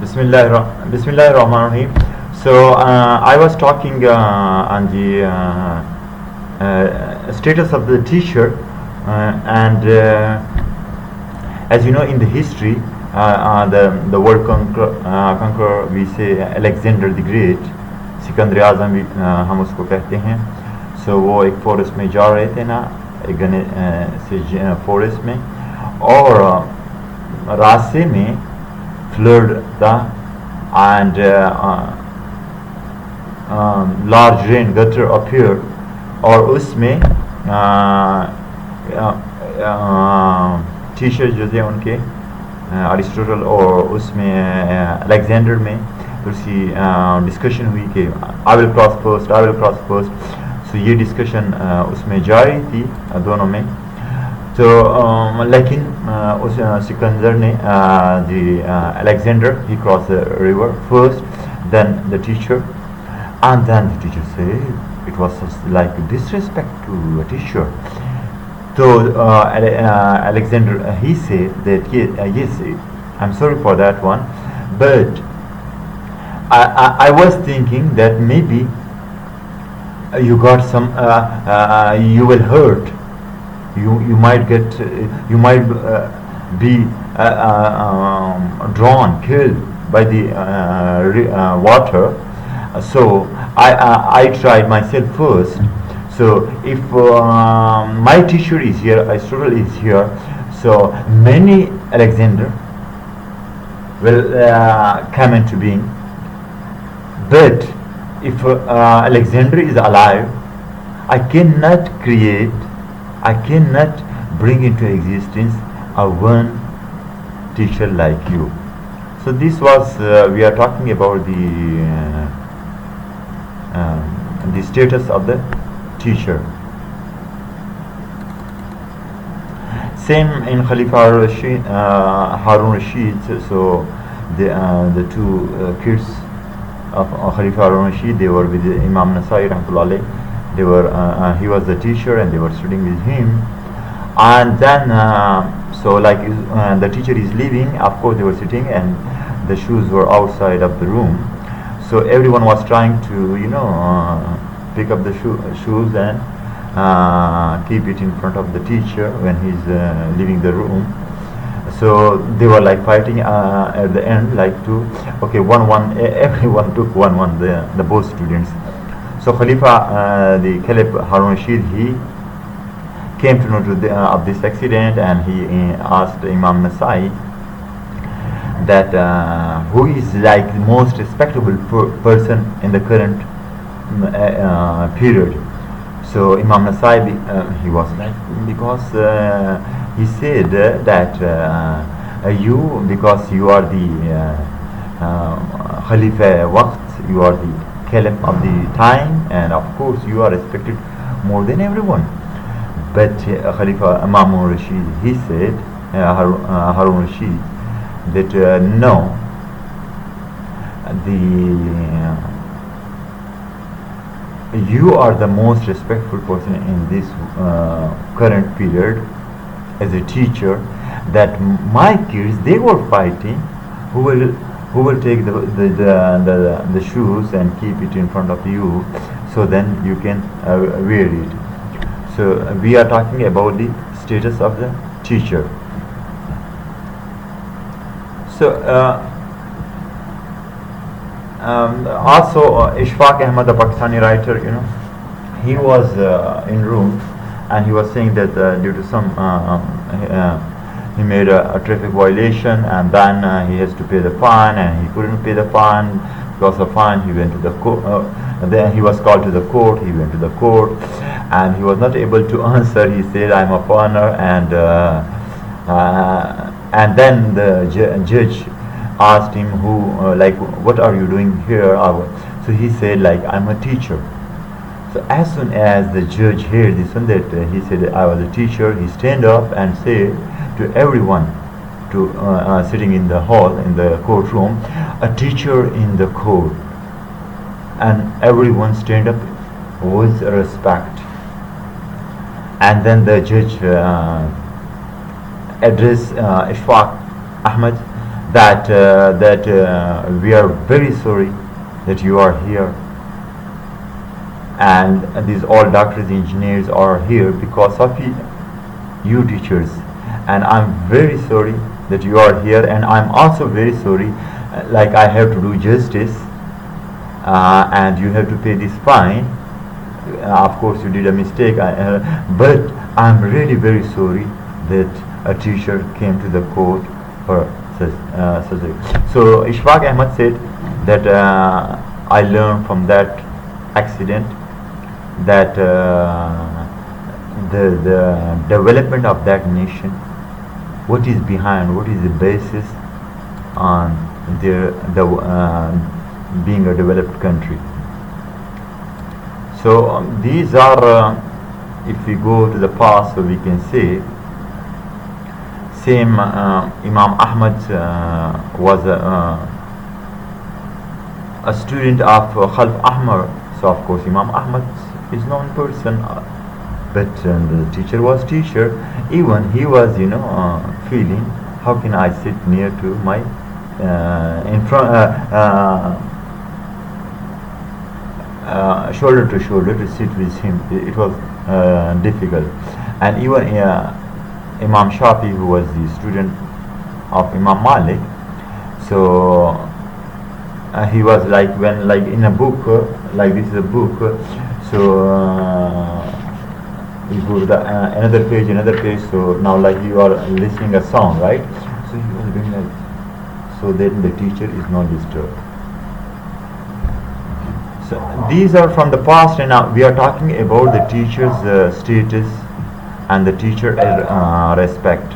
Bismillahirrahmanirrahim. So I was talking on the status of the teacher, and as you know, in the history, the world conqueror, we say Alexander the Great, Sikandar आज़म भी हम उसको कहते हैं. So वो एक forest में जा रहे थे ना, एक घने से फॉरेस्ट में, और रास्ते में flood था, and large rain gutter appeared, और उसमें टीचर जो थे उनके अरिस्टोटल और उसमें अलेक्जेंडर में थोड़ी डिस्कशन हुई कि आई विल क्रॉस फर्स्ट. सो ये डिस्कशन उसमें जारी थी दोनों में. तो लेकिन उस सिकंदर ने Alexander, he crossed the river first, then the teacher, and then the teacher said it was like disrespect to a teacher. So Alexander, he said that yes, I'm sorry for that one, but I was thinking that maybe you got some, you will hurt. You might get, you might be drawn, killed by the water. So I tried myself first. So if my teacher is here, Aristotle is here, so many Alexander will come into being. But if Alexander is alive, I cannot bring into existence a one teacher like you. So this was we are talking about the status of the teacher. Same in Khalifa Harun Rashid. So the two kids of Khalifa Harun Rashid, they were with Imam Nasai rahmatullah alayh. They were he was the teacher and they were studying with him. And then so like the teacher is leaving, of course they were sitting and the shoes were outside of the room. So everyone was trying to pick up the shoes and keep it in front of the teacher when he's leaving the room. So they were like fighting at the end, like everyone took one, the both students. So Khalifa, the Caliph Harun Rashid, he came to know of this accident, and he asked Imam Nasai that who is like the most respectable person in the current period. So Imam Nasai, he was like, because he said that you, because you are the Khalifa Waqt, you are the Caliph of the time, and of course you are respected more than everyone. But Khalifa Imam Rashid, he said, Harun Rashid, that no, you are the most respectful person in this current period as a teacher, that my kids, they were fighting who will take the shoes and keep it in front of you, so then you can wear it. So we are talking about the status of the teacher. So also Ishfaq Ahmad, the Pakistani writer, he was in room, and he was saying that due to some he made a traffic violation, and then he has to pay the fine, and he couldn't pay the fine. Because of fine, he went to the court. Then he was called to the court. He went to the court, and he was not able to answer. He said, "I'm a foreigner," and then the judge asked him, what are you doing here? So he said, I'm a teacher. So as soon as the judge heard this one, that he said, I was a teacher, he stand up and said to everyone sitting in the hall, in the courtroom, a teacher in the court. And everyone stand up with respect. And then the judge addressed Ishfaq Ahmad that we are very sorry that you are here, and these all doctors, engineers are here because of you teachers, and I'm very sorry that you are here, and I'm also very sorry, like I have to do justice, and you have to pay this fine. Of course you did a mistake, but I'm really very sorry that a teacher came to the court for such a. So Ishfaq Ahmad said that I learned from that accident that the development of that nation, what is behind, what is the basis on the being a developed country. So these are, if we go to the past, so we can say same Imam Ahmad was a student of Khalf Ahmad. So of course Imam Ahmad is known person, but the teacher was teacher. Even he was, feeling, how can I sit near to my in front, shoulder to shoulder to sit with him. It was difficult. And even Imam Shafi, who was the student of Imam Malik, so he was like, when like in a book, like this is a book, so you go to the another page, so now like you are listening a song, right? So he was doing like, so then the teacher is not disturbed. So these are from the past, and now we are talking about the teacher's status and the teacher respect.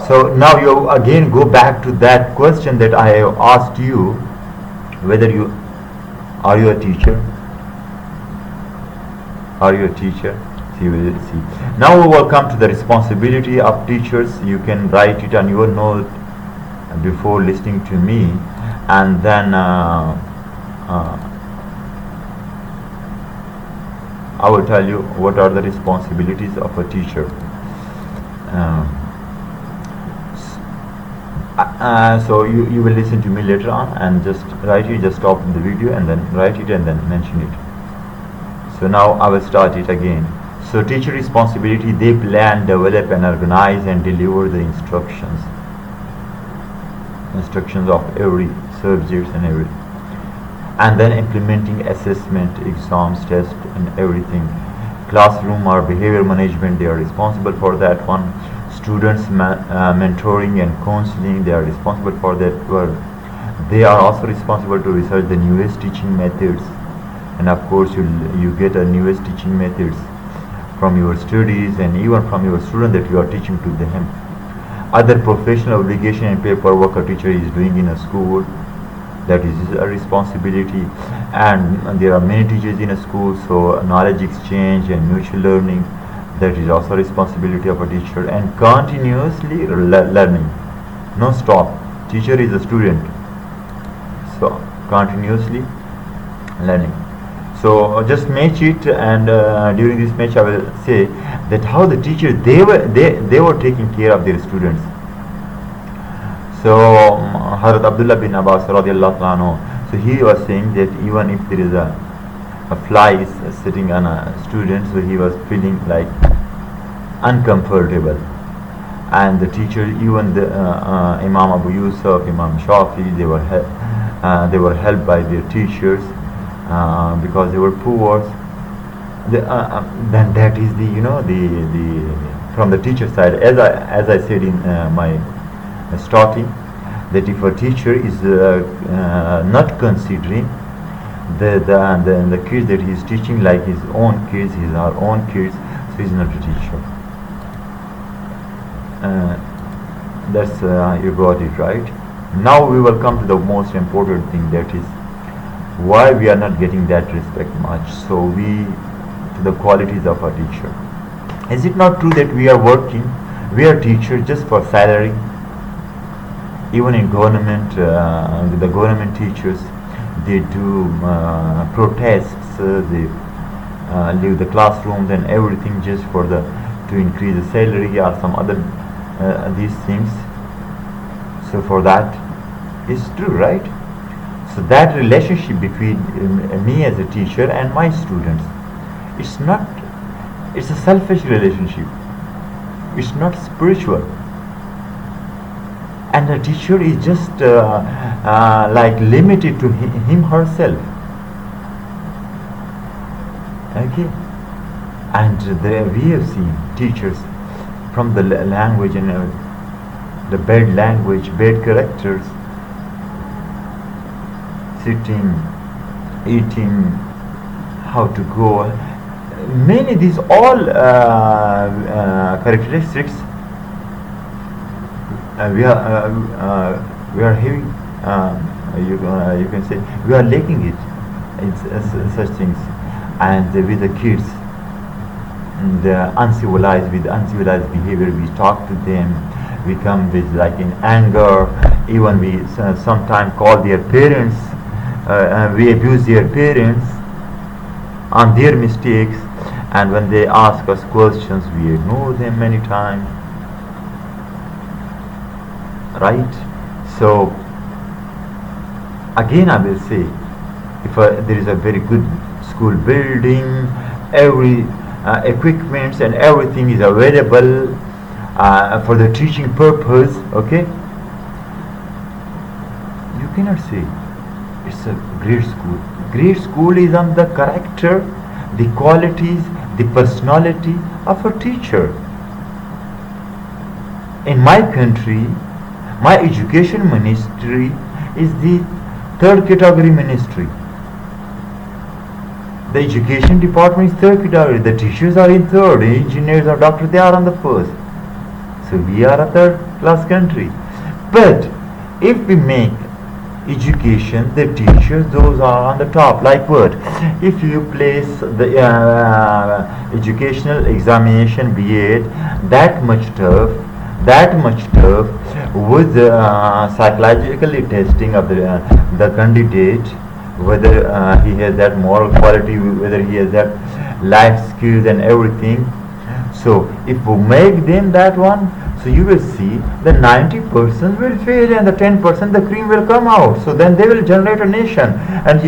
So now you again go back to that question that I have asked you, whether are you a teacher? Are you a teacher? See. Now we will come to the responsibility of teachers. You can write it on your note before listening to me, and then I will tell you what are the responsibilities of a teacher. So you will listen to me later on and just write it, just stop the video and then write it and then mention it. So now I will start it again. So teacher responsibility, they plan, develop and organize and deliver the instructions of every subjects and everything. And then implementing assessment, exams, tests and everything. Classroom or behavior management, they are responsible for that one. Students mentoring and counseling, they are responsible for that work. They are also responsible to research the newest teaching methods, and of course you get a newest teaching methods from your studies and even from your student that you are teaching to them. Other professional obligation and paperwork a teacher is doing in a school, that is a responsibility. And there are many teachers in a school, so knowledge exchange and mutual learning, that is also responsibility of a teacher. And continuously learning, no stop. Teacher is a student, so continuously learning. So just match it, and during this match I will say that how the teacher they were taking care of their students. So Hazrat Abdullah bin Abbas radiallahu anhu, so he was saying that even if there is a fly is sitting on a student, so he was feeling like uncomfortable. And the teacher, even the Imam Abu Yusuf, Imam Shafi, they were helped by their teachers because they were poor. Then that is the from the teacher side, as I said in my starting, that if a teacher is not considering the kids that he is teaching like his own kids, our own kids, so he is not a teacher. That's you got it right. Now we will come to the most important thing, that is why we are not getting that respect much. So to the qualities of a teacher. Is it not true that we are working, we are teachers just for salary? Even in government, the government teachers, they do protests, they leave the classrooms and everything just for to increase the salary or some other these things. So for that is true, right? So that relationship between me as a teacher and my students, it's not, it's a selfish relationship. It's not spiritual. And the teacher is just like limited to him herself. Okay? And we have seen teachers from the language and the bad language, bad characters, sitting, eating, how to go. Many these all characteristics we are having. You can say we are lacking it in such things. And with the kids, the uncivilized, with uncivilized behavior, we talk to them. We come with like in anger. Even we sometimes call their parents. We abuse their parents on their mistakes. And when they ask us questions, we ignore them many times. Right? So again, I will say, if there is a very good school building, every equipments and everything is available for the teaching purpose, okay, you cannot say it's a great school. Great school is on the character, the qualities, the personality of a teacher. In my country, my education ministry is the third category ministry. The education department is third category. The teachers are in third. The engineers or doctors, they are on the first. So we are a third class country. But if we make education, the teachers, those are on the top. Like what? If you place the educational examination B.Ed that much tough with psychologically testing of the candidate, whether he has that moral quality, whether he has that life skills and everything. So if we make them that one, so you will see the 90% will fail and the 10% the cream will come out. So then they will generate a nation, and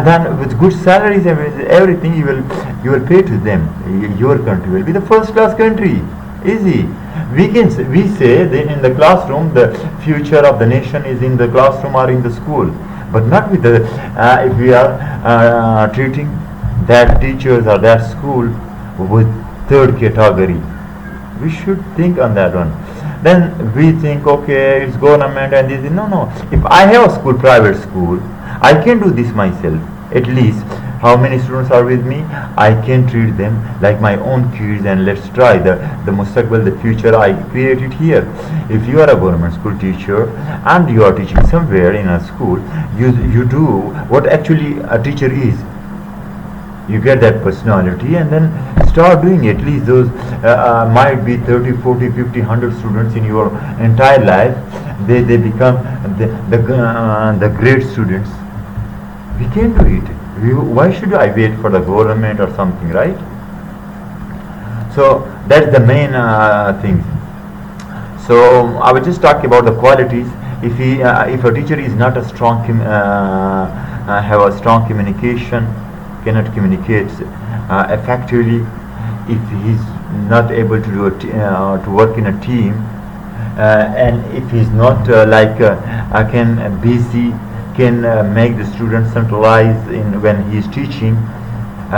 then with good salaries and with everything you will pay to them. Your country will be the first class country. Easy. We say that in the classroom the future of the nation is in the classroom or in the school, but not with the if we are treating that teachers or that school with third category. We should think on that one. Then we think, okay, it's government and this. No. If I have a school, private school, I can do this myself. At least how many students are with me, I can treat them like my own kids, and let's try the mustaqbal, the future I created here. If you are a government school teacher and you are teaching somewhere in a school, you do what actually a teacher is. You get that personality and then start doing it. At least those might be 30, 40, 50, 100 students in your entire life. They become the great students. We can do it. Why should I wait for the government or something, right? So that's the main thing. So I will just talk about the qualities. If a teacher is not a strong have a strong communication, cannot communicate effectively, if he's not able to do to work in a team, and if he's not can make the students centralize in when he is teaching.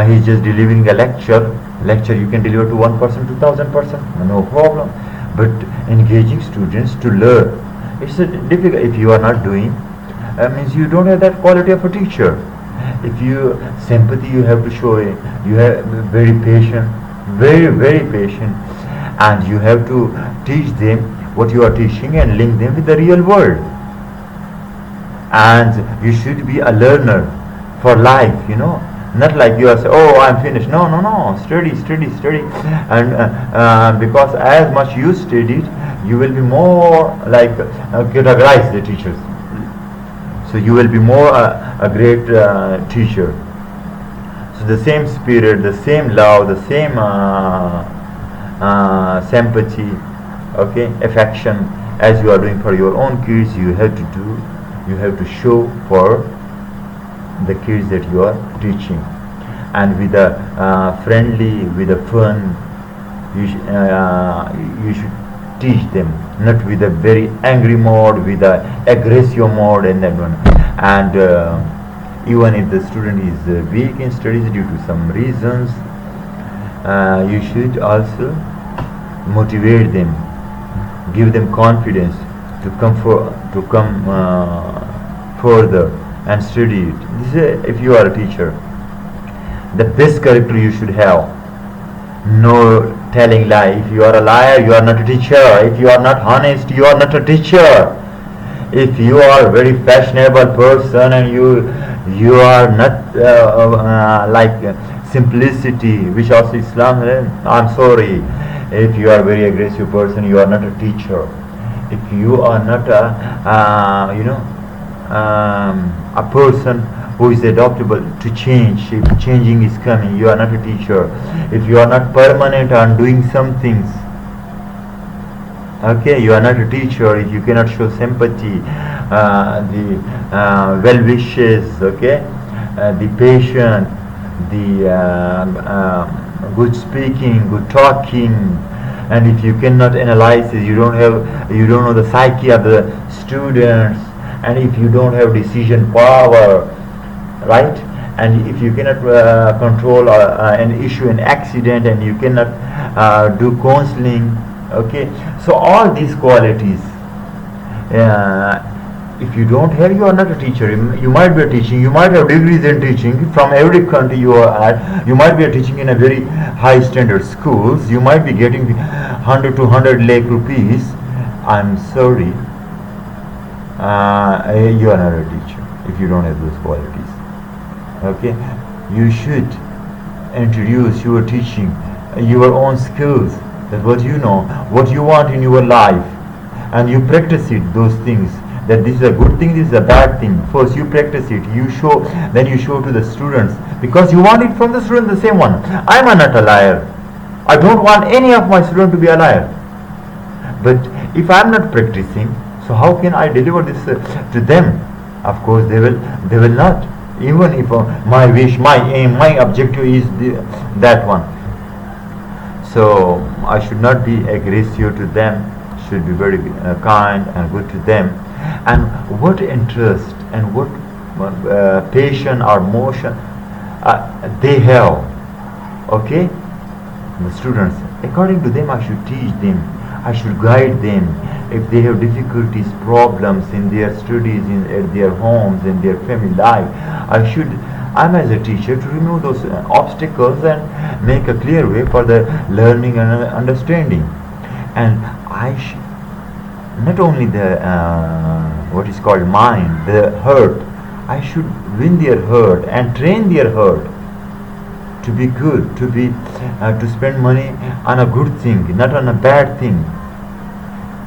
He's just delivering a lecture you can deliver to one person, 2,000 person, no problem. But engaging students to learn, it's difficult. If you are not doing, means you don't have that quality of a teacher. If you sympathy you have to show, you have very patient, very patient, and you have to teach them what you are teaching and link them with the real world. And you should be a learner for life, not like you are saying, oh, I'm finished. No, study, and because as much you studied, you will be more like categorize the teachers. So you will be more a great teacher. So the same spirit, the same love, the same sympathy, okay, affection as you are doing for your own kids, you have to show for the kids that you are teaching, and with a friendly, with a fun, you should teach them, not with a very angry mode, with a aggressive mode, and that one. And even if the student is weak in studies due to some reasons, you should also motivate them, give them confidence to come further and study it. This is, if you are a teacher, the best character you should have. No telling lie. If you are a liar, you are not a teacher. If you are not honest, you are not a teacher. If you are a very fashionable person and you are not like simplicity, which also Islam, I'm sorry. If you are a very aggressive person, you are not a teacher. If you are not a person who is adaptable to change, if changing is coming, you are not a teacher. If you are not permanent on doing some things, okay, you are not a teacher. If you cannot show sympathy, the well wishes, okay, the patience, the good speaking, good talking, and if you cannot analyze it, you don't know the psyche of the students, and if you don't have decision power, right, and if you cannot control an issue, an accident, and you cannot do counseling, okay, so all these qualities, if you don't have, you are not a teacher. You might be a teaching, you might have degrees in teaching from every country you are at, you might be a teaching in a very high standard schools, you might be getting 100 to 100 lakh rupees. I'm sorry, you are not a teacher if you don't have those qualities. Okay, you should introduce your teaching, your own skills, that what you know, what you want in your life, and you practice it, those things, that this is a good thing, this is a bad thing. First you practice it, you show, then you show to the students, because you want it from the student, the same one. I'm not a liar. I don't want any of my students to be a liar. But if I'm not practicing, so how can I deliver this to them? Of course they will not. Even if my wish, my aim, my objective is that one. So I should not be aggressive to them, should be very kind and good to them. And what interest and what passion or motion they have, okay, the students, according to them I should teach them, I should guide them. If they have difficulties, problems in their studies, at their homes, in their family life, I'm as a teacher to remove those obstacles and make a clear way for the learning and understanding. And not only the what is called mind, the heart, I should win their heart and train their heart to be good, to spend money on a good thing, not on a bad thing.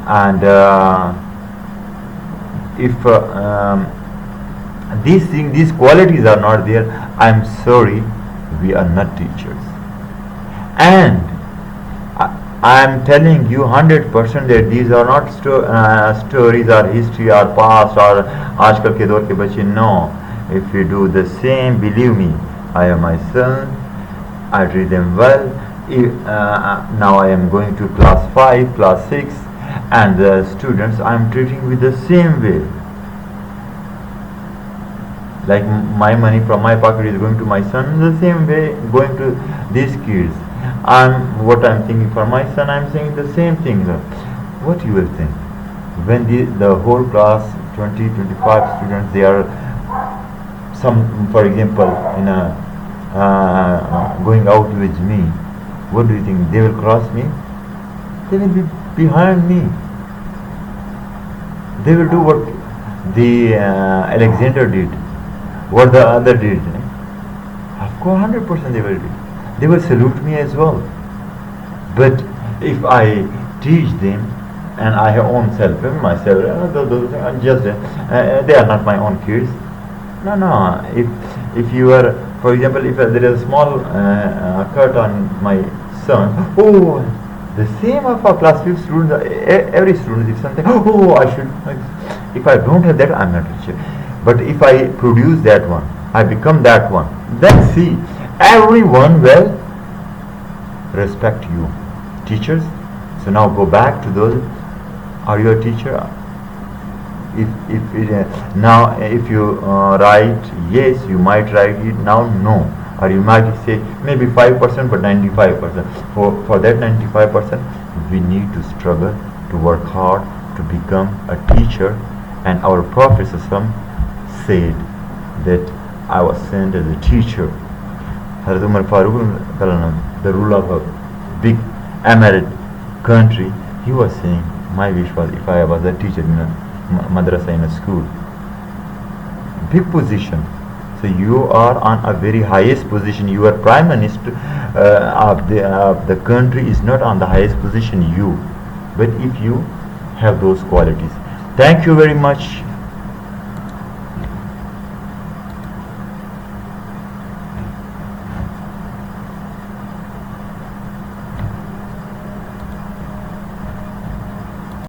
And if these qualities are not there, I'm sorry, we are not teachers. And I'm telling you 100% that these are not stories or history or past or aajkal ke daur ke bache. No, if you do the same, believe me, I have my son, I treat them well. Now I am going to class 5, class 6, and the students I am treating with the same way. Like my money from my pocket is going to my son, the same way going to these kids. What I'm thinking for my son, I'm saying the same thing. What you will think when the whole class, 20-25 students, they are some, for example, in going out with me, what do you think? They will cross me? They will be behind me. They will do what the Alexander did, what the other did. Of course, 100% they will do. They will salute me as well. But if I teach them, and I have own self, myself, they are not my own kids. No. If you are, for example, if there is a small cut on my son, oh, The same of our class 5 students, every student, if something, oh, I should, if I don't have that, I'm not a teacher. But if I produce that one, I become that one, then see, everyone will respect you. Teachers, so now go back to those, are you a teacher? Now if you write yes, you might write it now no, or you might say maybe 5% but 95%. For that 95% we need to struggle to work hard to become a teacher. And our Prophet said that I was sent as a teacher. Hazrat Umar Farooq, the ruler of a big emirate country, he was saying my wish was if I was a teacher in a madrasa, in a school, big position. So you are on a very highest position. You are prime minister of the country is not on the highest position you, but if you have those qualities. Thank you very much.